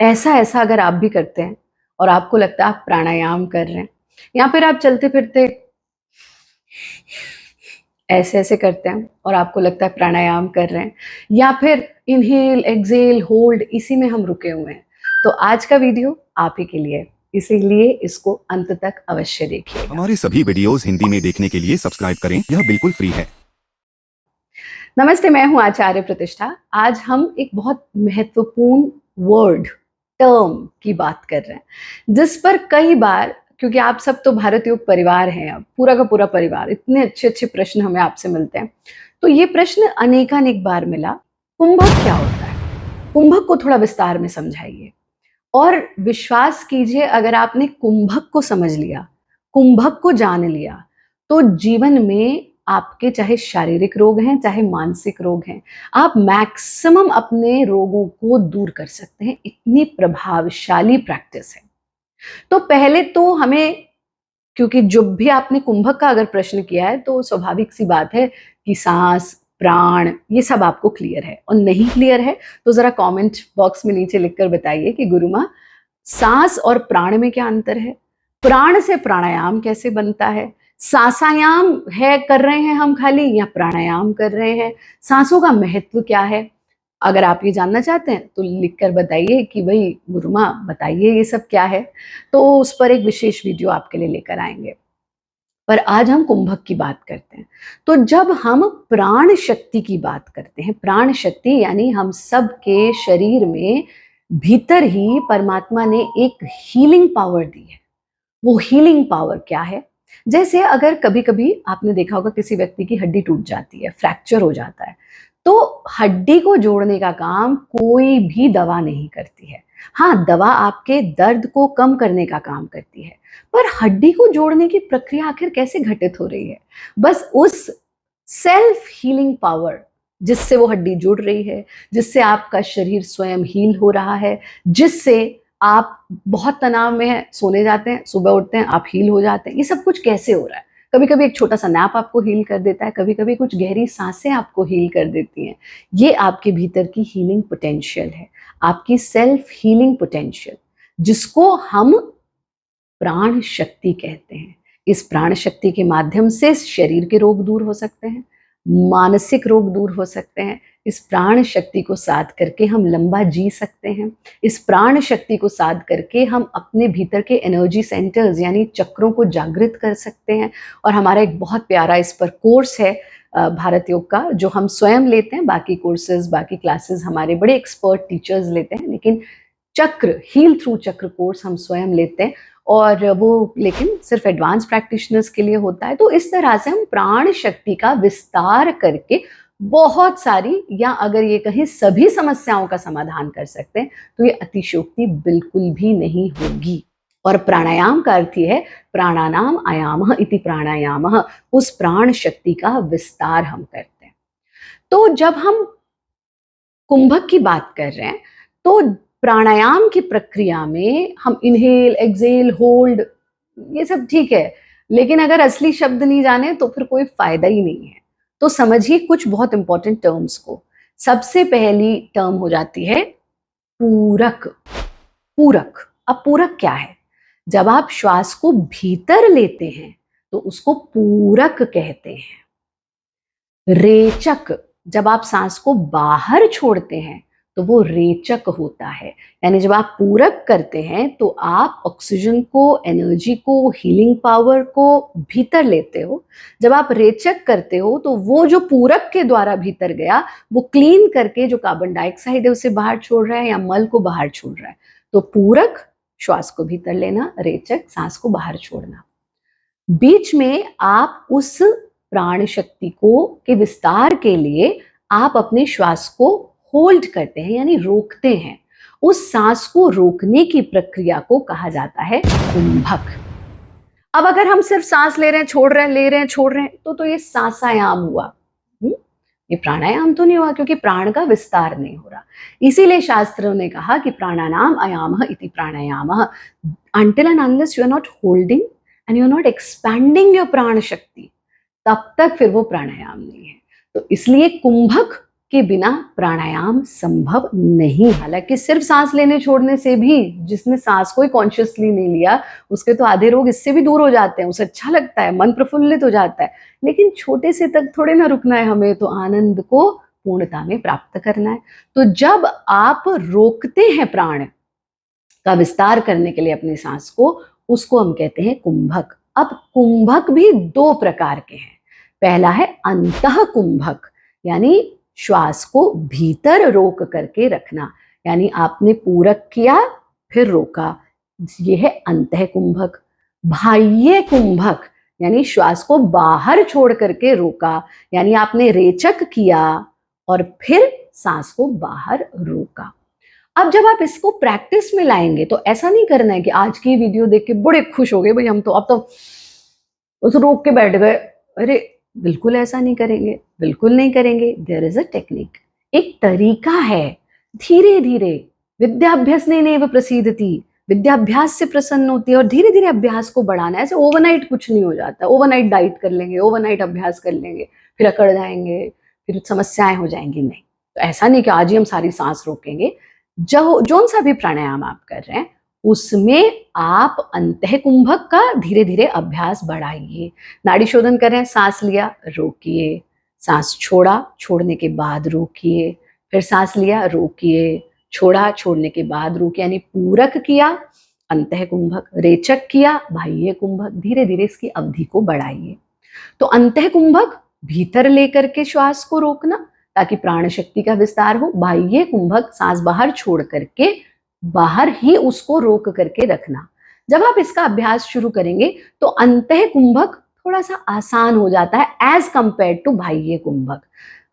ऐसा ऐसा अगर आप भी करते हैं और आपको लगता है आप प्राणायाम कर रहे हैं, या फिर आप चलते फिरते ऐसे ऐसे करते हैं और आपको लगता है प्राणायाम कर रहे हैं, या फिर इनहेल एक्सहेल होल्ड इसी में हम रुके हुए हैं, तो आज का वीडियो आप ही के लिए है, इसीलिए इसको अंत तक अवश्य देखिएगा। हमारे सभी वीडियोस हिंदी में देखने के लिए सब्सक्राइब करें, यह बिल्कुल फ्री है। नमस्ते, मैं हूं आचार्य प्रतिष्ठा। आज हम एक बहुत महत्वपूर्ण वर्ड टर्म की बात कर रहे हैं, जिस पर कई बार, क्योंकि आप सब तो भारत योग परिवार हैं, अब पूरा का पूरा परिवार, इतने अच्छे अच्छे प्रश्न हमें आपसे मिलते हैं, तो ये प्रश्न अनेकानेक बार मिला, कुंभक क्या होता है? कुंभक को थोड़ा विस्तार में समझाइए। और विश्वास कीजिए, अगर आपने कुंभक को समझ लिया, कुंभक को जान लिया, तो जीवन में आपके चाहे शारीरिक रोग हैं चाहे मानसिक रोग हैं, आप मैक्सिमम अपने रोगों को दूर कर सकते हैं। इतनी प्रभावशाली प्रैक्टिस है। तो पहले तो हमें, क्योंकि जब भी आपने कुंभक का अगर प्रश्न किया है तो स्वाभाविक सी बात है कि सांस, प्राण, ये सब आपको क्लियर है, और नहीं क्लियर है तो जरा कमेंट बॉक्स में नीचे लिखकर बताइए कि गुरुमा, सांस और प्राण में क्या अंतर है? प्राण से प्राणायाम कैसे बनता है? सांसायाम है कर रहे हैं हम खाली, या प्राणायाम कर रहे हैं? सांसों का महत्व क्या है? अगर आप ये जानना चाहते हैं तो लिखकर बताइए कि भाई गुरुमा बताइए ये सब क्या है, तो उस पर एक विशेष वीडियो आपके लिए लेकर आएंगे। पर आज हम कुंभक की बात करते हैं। तो जब हम प्राण शक्ति की बात करते हैं, प्राण शक्ति यानी हम सब के शरीर में भीतर ही परमात्मा ने एक हीलिंग पावर दी है। वो हीलिंग पावर क्या है? जैसे अगर कभी कभी आपने देखा होगा किसी व्यक्ति की हड्डी टूट जाती है, फ्रैक्चर हो जाता है, तो हड्डी को जोड़ने का काम कोई भी दवा नहीं करती है। हाँ, दवा आपके दर्द को कम करने का काम करती है, पर हड्डी को जोड़ने की प्रक्रिया आखिर कैसे घटित हो रही है? बस उस सेल्फ हीलिंग पावर जिससे वो हड्डी जुड़ रही है, जिससे आपका शरीर स्वयं हील हो रहा है, जिससे आप बहुत तनाव में हैं, सोने जाते हैं, सुबह उठते हैं, आप हील हो जाते हैं। ये सब कुछ कैसे हो रहा है? कभी-कभी एक छोटा-सा नैप आपको हील कर देता है, कभी-कभी कुछ गहरी सांसें आपको हील कर देती हैं। ये आपके भीतर की हीलिंग पोटेंशियल है, आपकी सेल्फ हीलिंग पोटेंशियल, जिसको हम प्राण शक्ति कहते हैं। इस प्राण शक्ति के माध्यम से शरीर के रोग दूर हो सकते हैं, मानसिक रोग दूर हो सकते हैं। इस प्राण शक्ति को साध करके हम लंबा जी सकते हैं। इस प्राण शक्ति को साध करके हम अपने भीतर के एनर्जी सेंटर्स यानी चक्रों को जागृत कर सकते हैं। और हमारा एक बहुत प्यारा इस पर कोर्स है भारत योग का, जो हम स्वयं लेते हैं। बाकी कोर्सेज, बाकी क्लासेस हमारे बड़े एक्सपर्ट टीचर्स लेते हैं, लेकिन चक्र, हील थ्रू चक्र कोर्स हम स्वयं लेते हैं, और वो लेकिन सिर्फ एडवांस प्रैक्टिशनर्स के लिए होता है। तो इस तरह से हम प्राण शक्ति का विस्तार करके बहुत सारी, या अगर ये कहें सभी समस्याओं का समाधान कर सकते हैं, तो ये अतिशयोक्ति बिल्कुल भी नहीं होगी। और प्राणायाम का अर्थ ही है प्राणानाम आयामः इति प्राणायामः, उस प्राण शक्ति का विस्तार हम करते हैं। तो जब हम कुंभक की बात कर रहे हैं, तो प्राणायाम की प्रक्रिया में हम इनहेल एक्सहेल होल्ड ये सब ठीक है, लेकिन अगर असली शब्द नहीं जाने तो फिर कोई फायदा ही नहीं है। तो समझिए कुछ बहुत इंपॉर्टेंट टर्म्स को। सबसे पहली टर्म हो जाती है पूरक। पूरक, अब पूरक क्या है? जब आप श्वास को भीतर लेते हैं तो उसको पूरक कहते हैं। रेचक, जब आप सांस को बाहर छोड़ते हैं तो वो रेचक होता है। यानी जब आप पूरक करते हैं तो आप ऑक्सीजन को, एनर्जी को, हीलिंग पावर को भीतर लेते हो। जब आप रेचक करते हो तो वो जो पूरक के द्वारा भीतर गया, वो क्लीन करके जो कार्बन डाइऑक्साइड है उसे बाहर छोड़ रहा है या मल को बाहर छोड़ रहा है। तो पूरक श्वास को भीतर लेना, रेचक सांस को बाहर छोड़ना। बीच में आप उस प्राण शक्ति को के विस्तार के लिए आप अपने श्वास को होल्ड करते हैं यानी रोकते हैं। उस सांस को रोकने की प्रक्रिया को कहा जाता है कुंभक। अब अगर हम सिर्फ सांस ले रहे हैं, छोड़ रहे हैं, ले रहे हैं, छोड़ रहे हैं, तो ये सांसायाम हुआ। ये प्राणायाम तो नहीं हुआ, क्योंकि प्राण का विस्तार नहीं हो रहा। इसीलिए शास्त्रों ने कहा कि प्राणानाम आयामः इति प्राणायामः। until and unless you are not holding and you are not expanding your प्राण शक्ति, तब तक फिर वो प्राणायाम नहीं है। तो इसलिए कुंभक के बिना प्राणायाम संभव नहीं। हालांकि सिर्फ सांस लेने छोड़ने से भी, जिसने सांस को ही कॉन्शियसली नहीं लिया, उसके तो आधे रोग इससे भी दूर हो जाते हैं, उसे अच्छा लगता है, मन प्रफुल्लित हो जाता है। लेकिन छोटे से तक थोड़े ना रुकना है हमें, तो आनंद को पूर्णता में प्राप्त करना है। तो जब आप रोकते हैं प्राण का विस्तार करने के लिए अपनी सांस को, उसको हम कहते हैं कुंभक। अब कुंभक भी दो प्रकार के हैं। पहला है अंतः कुंभक, यानी श्वास को भीतर रोक करके रखना, यानी आपने पूरक किया फिर रोका, ये है अंतः कुंभक। बाह्य कुंभक, यानी श्वास को बाहर छोड़ करके रोका, यानी आपने रेचक किया और फिर सांस को बाहर रोका। अब जब आप इसको प्रैक्टिस में लाएंगे तो ऐसा नहीं करना है कि आज की वीडियो देख के बड़े खुश हो गए, भाई हम तो अब तो उस रोक के बैठ गए। अरे बिल्कुल ऐसा नहीं करेंगे, बिल्कुल नहीं करेंगे। देयर इज अ टेक्निक, एक तरीका है। धीरे धीरे विद्याभ्यास नैव प्रसीदति, विद्याभ्यास से प्रसन्न होती है, और धीरे धीरे अभ्यास को बढ़ाना है। ऐसे ओवरनाइट कुछ नहीं हो जाता। ओवरनाइट डाइट कर लेंगे, ओवरनाइट अभ्यास कर लेंगे, फिर अकड़ जाएंगे, फिर समस्याएं हो जाएंगी। नहीं, तो ऐसा नहीं कि आज ही हम सारी सांस रोकेंगे। जो जोन सा भी प्राणायाम आप कर रहे हैं उसमें आप अंतः कुंभक का धीरे धीरे अभ्यास बढ़ाइए। नाड़ी शोधन कर रहे हैं, सांस लिया रोकिए, सांस छोड़ा, छोड़ने के बाद रोकिए, फिर सांस लिया रोकिए, छोड़ा, छोड़ने के बाद रोकिए, यानी पूरक किया अंतः कुंभक, रेचक किया बाह्य कुंभक। धीरे धीरे इसकी अवधि को बढ़ाइए। तो अंतः कुंभक भीतर लेकर के श्वास को रोकना ताकि प्राण शक्ति का विस्तार हो। बाह्य कुंभक सांस बाहर छोड़ करके बाहर ही उसको रोक करके रखना। जब आप इसका अभ्यास शुरू करेंगे तो अंतः कुंभक थोड़ा सा आसान हो जाता है एज कंपेयर टू बाह्य कुंभक।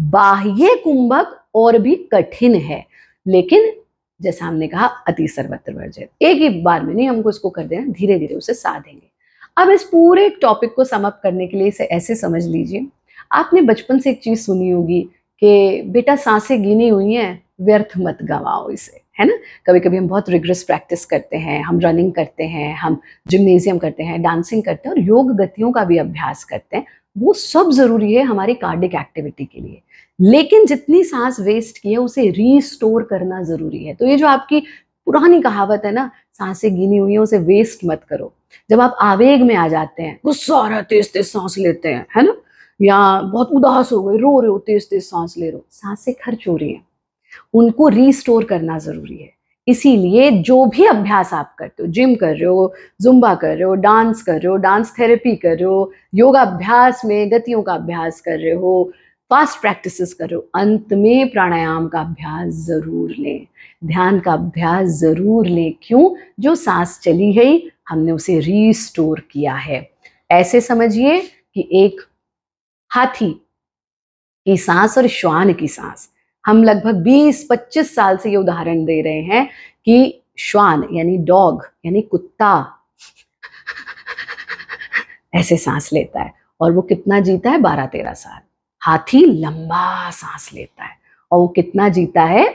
बाह्य कुंभक और भी कठिन है, लेकिन जैसा हमने कहा अति सर्वत्र वर्जित, एक ही बार में नहीं हमको इसको कर देना, धीरे धीरे उसे साधेंगे। अब इस पूरे टॉपिक को समअप करने के लिए इसे ऐसे समझ लीजिए, आपने बचपन से एक चीज सुनी होगी कि बेटा सांसें गिनी हुई हैं, व्यर्थ मत गंवाओ इसे, है ना। कभी कभी हम बहुत रिग्रेस प्रैक्टिस करते हैं, हम रनिंग करते हैं, हम जिम्नेजियम करते हैं, डांसिंग करते हैं और योग गतियों का भी अभ्यास करते हैं। वो सब जरूरी है हमारी कार्डिक एक्टिविटी के लिए, लेकिन जितनी सांस वेस्ट की है उसे रीस्टोर करना जरूरी है। तो ये जो आपकी पुरानी कहावत है ना, सांसें गिनी हुई है उसे वेस्ट मत करो। जब आप आवेग में आ जाते हैं, गुस्सा आ रहा है, तेज तेज सांस लेते हैं, है ना, या बहुत उदास हो गए, रो रहे हो, तेज तेज सांस ले रहे हो, सांसें खर्च हो रही हैं, उनको रीस्टोर करना जरूरी है। इसीलिए जो भी अभ्यास आप करते हो, जिम कर रहे हो, जुम्बा कर रहे हो, डांस कर रहे हो, डांस थेरेपी कर रहे हो, योगा अभ्यास में गतियों का अभ्यास कर रहे हो, फास्ट प्रैक्टिसेस कर रहे हो, अंत में प्राणायाम का अभ्यास जरूर लें, ध्यान का अभ्यास जरूर लें। क्यों? जो सांस चली गई हमने उसे रीस्टोर किया है। ऐसे समझिए कि एक हाथी की सांस और श्वान की सांस, हम लगभग 20-25 साल से ये उदाहरण दे रहे हैं कि श्वान यानी डॉग यानी कुत्ता ऐसे सांस लेता है और वो कितना जीता है? 12-13 साल। हाथी लंबा सांस लेता है और वो कितना जीता है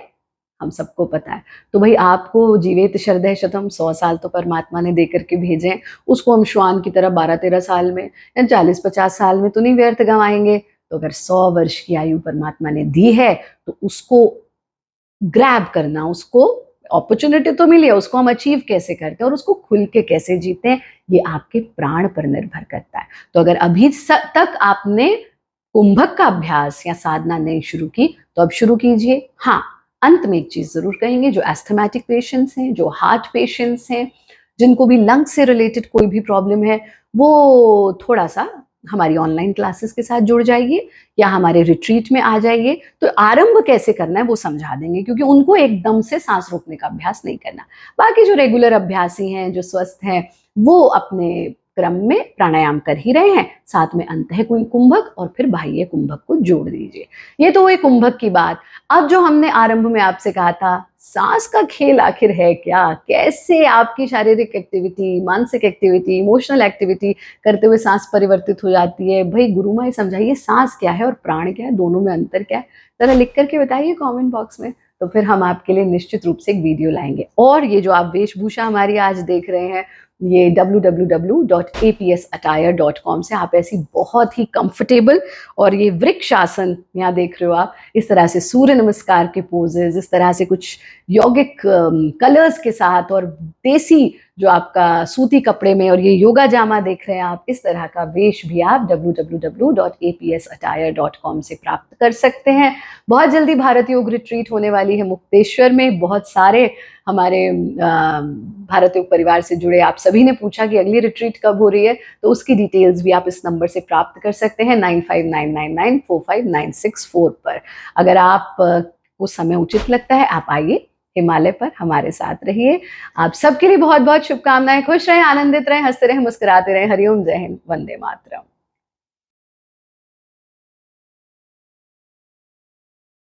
हम सबको पता है। तो भाई आपको जीवेत शरदः शतम, 100 साल तो परमात्मा ने दे करके भेजे, उसको हम श्वान की तरह 12-13 साल में या 40-50 साल में तो नहीं व्यर्थ गंवाएंगे। तो अगर 100 वर्ष की आयु परमात्मा ने दी है तो उसको ग्रैब करना, उसको अपॉर्चुनिटी तो मिली है, उसको हम अचीव कैसे करते हैं और उसको खुल के कैसे जीते हैं, ये आपके प्राण पर निर्भर करता है। तो अगर अभी तक आपने कुंभक का अभ्यास या साधना नहीं शुरू की तो अब शुरू कीजिए। हाँ, अंत में एक चीज जरूर कहेंगे, जो एस्थमेटिक पेशेंट्स हैं, जो हार्ट पेशेंट्स हैं, जिनको भी लंग से रिलेटेड कोई भी प्रॉब्लम है, वो थोड़ा सा हमारी ऑनलाइन क्लासेस के साथ जुड़ जाइए या हमारे रिट्रीट में आ जाइए। तो आरंभ कैसे करना है वो समझा देंगे, क्योंकि उनको एकदम से सांस रोकने का अभ्यास नहीं करना। बाकी जो रेगुलर अभ्यासी हैं, जो स्वस्थ हैं, वो अपने क्रम में प्राणायाम कर ही रहे हैं, साथ में अंतः कुंभक और फिर बाह्य कुंभक को जोड़ दीजिए। ये तो हुई कुंभक की बात। अब जो हमने आरंभ में आपसे कहा था, सांस का खेल आखिर है क्या, कैसे आपकी शारीरिक एक्टिविटी, मानसिक एक्टिविटी, इमोशनल एक्टिविटी करते हुए सांस परिवर्तित हो जाती है। भाई गुरुमाई समझाइए, सांस क्या है और प्राण क्या है, दोनों में अंतर क्या है, जरा लिख करके बताइए कमेंट बॉक्स में। तो फिर हम आपके लिए निश्चित रूप से एक वीडियो लाएंगे। और ये जो आप वेशभूषा हमारी आज देख रहे हैं, ये www.apsattire.com से आप ऐसी बहुत ही कंफर्टेबल और ये वृक्ष आसन यहाँ देख रहे हो आप, इस तरह से सूर्य नमस्कार के पोजेज, इस तरह से कुछ यौगिक कलर्स के साथ और देसी जो आपका सूती कपड़े में, और ये योगा जामा देख रहे हैं आप, इस तरह का वेश भी आप www.apsattire.com से प्राप्त कर सकते हैं। बहुत जल्दी भारत योग रिट्रीट होने वाली है मुक्तेश्वर में। बहुत सारे हमारे भारत योग परिवार से जुड़े आप सभी ने पूछा कि अगली रिट्रीट कब हो रही है, तो उसकी डिटेल्स भी आप इस नंबर से प्राप्त कर सकते हैं 9599945964 पर। अगर आप को समय उचित लगता है, आप आइए हिमालय पर, हमारे साथ रहिए। आप सबके लिए बहुत बहुत शुभकामनाएं। खुश रहें, आनंदित रहें, हंसते रहें, मुस्कुराते रहें। हरिओम, जय हिंद, वंदे मातरम।